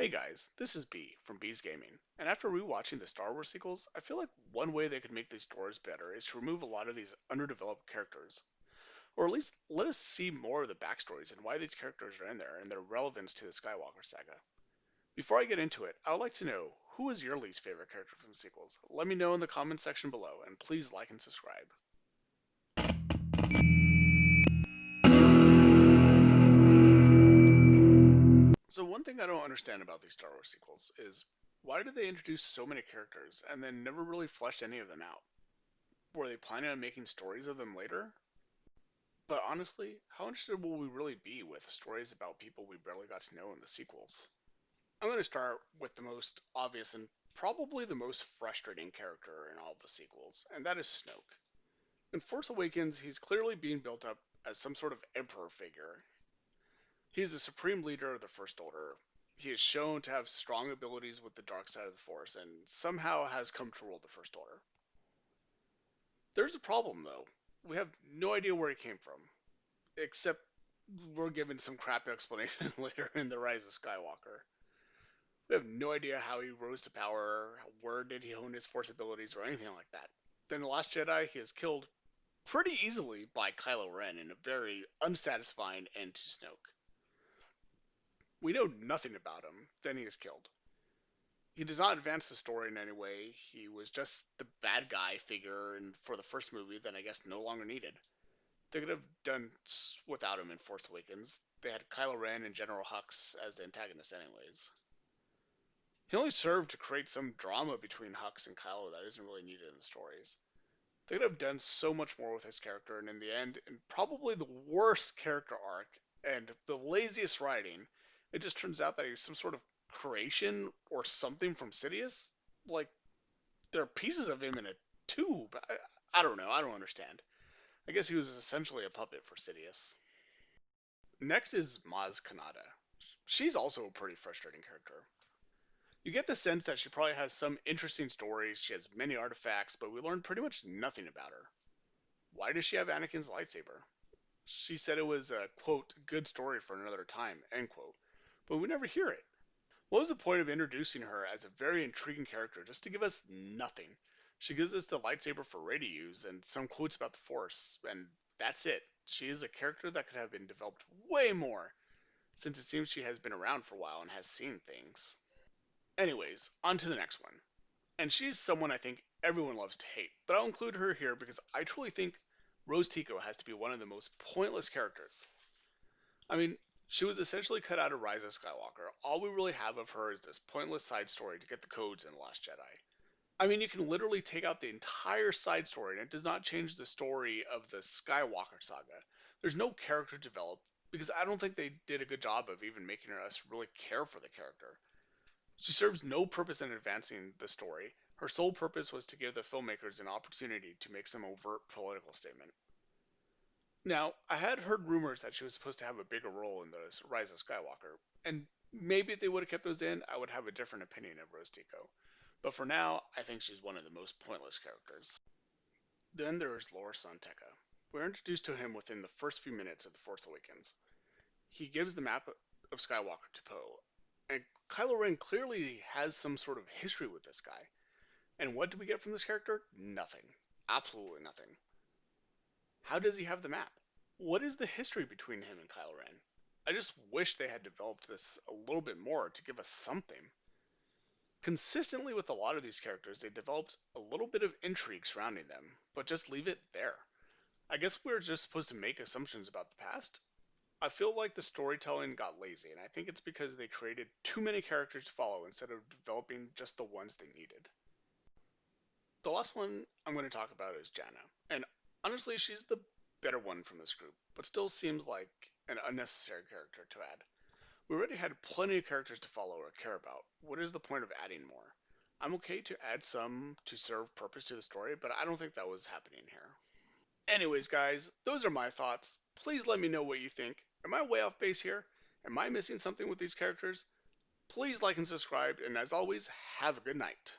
Hey guys, this is B from B's Gaming, and after rewatching the Star Wars sequels, I feel like one way they could make these stories better is to remove a lot of these underdeveloped characters, or at least let us see more of the backstories and why these characters are in there and their relevance to the Skywalker saga. Before I get into it, I would like to know who is your least favorite character from the sequels? Let me know in the comments section below, and please like and subscribe. So one thing I don't understand about these Star Wars sequels is why did they introduce so many characters and then never really fleshed any of them out? Were they planning on making stories of them later? But honestly, how interested will we really be with stories about people we barely got to know in the sequels? I'm going to start with the most obvious and probably the most frustrating character in all of the sequels, and that is Snoke. In Force Awakens, he's clearly being built up as some sort of emperor figure. He is the supreme leader of the First Order. He is shown to have strong abilities with the dark side of the Force and somehow has come to rule the First Order. There's a problem, though. We have no idea where he came from, except we're given some crap explanation later in The Rise of Skywalker. We have no idea how he rose to power, where did he hone his force abilities, or anything like that. Then The Last Jedi, he is killed pretty easily by Kylo Ren in a very unsatisfying end to Snoke. We know nothing about him, then he is killed. He does not advance the story in any way. He was just the bad guy figure for the first movie that I guess no longer needed. They could have done without him in Force Awakens. They had Kylo Ren and General Hux as the antagonists, anyways. He only served to create some drama between Hux and Kylo that isn't really needed in the stories. They could have done so much more with his character, and in the end, in probably the worst character arc and the laziest writing, it just turns out that he's some sort of creation or something from Sidious. Like, there are pieces of him in a tube. I don't know. I don't understand. I guess he was essentially a puppet for Sidious. Next is Maz Kanata. She's also a pretty frustrating character. You get the sense that she probably has some interesting stories, she has many artifacts, but we learn pretty much nothing about her. Why does she have Anakin's lightsaber? She said it was a, quote, good story for another time, end quote, but we never hear it. What was the point of introducing her as a very intriguing character just to give us nothing? She gives us the lightsaber for Rey to use and some quotes about the Force, and that's it. She is a character that could have been developed way more, since it seems she has been around for a while and has seen things. Anyways, on to the next one. And she's someone I think everyone loves to hate, but I'll include her here because I truly think Rose Tico has to be one of the most pointless characters. I mean, she was essentially cut out of Rise of Skywalker. All we really have of her is this pointless side story to get the codes in The Last Jedi. I mean, you can literally take out the entire side story and it does not change the story of the Skywalker saga. There's no character developed because I don't think they did a good job of even making us really care for the character. She serves no purpose in advancing the story. Her sole purpose was to give the filmmakers an opportunity to make some overt political statement. Now, I had heard rumors that she was supposed to have a bigger role in the Rise of Skywalker, and maybe if they would have kept those in, I would have a different opinion of Rose Tico. But for now, I think she's one of the most pointless characters. Then there is Lor San Tekka. We're introduced to him within the first few minutes of The Force Awakens. He gives the map of Skywalker to Poe, and Kylo Ren clearly has some sort of history with this guy. And what do we get from this character? Nothing. Absolutely nothing. How does he have the map? What is the history between him and Kylo Ren? I just wish they had developed this a little bit more to give us something. Consistently with a lot of these characters, they developed a little bit of intrigue surrounding them, but just leave it there. I guess we're just supposed to make assumptions about the past. I feel like the storytelling got lazy, and I think it's because they created too many characters to follow instead of developing just the ones they needed. The last one I'm going to talk about is Janna, and honestly, she's the better one from this group, but still seems like an unnecessary character to add. We already had plenty of characters to follow or care about. What is the point of adding more? I'm okay to add some to serve purpose to the story, but I don't think that was happening here. Anyways, guys, those are my thoughts. Please let me know what you think. Am I way off base here? Am I missing something with these characters? Please like and subscribe, and as always, have a good night.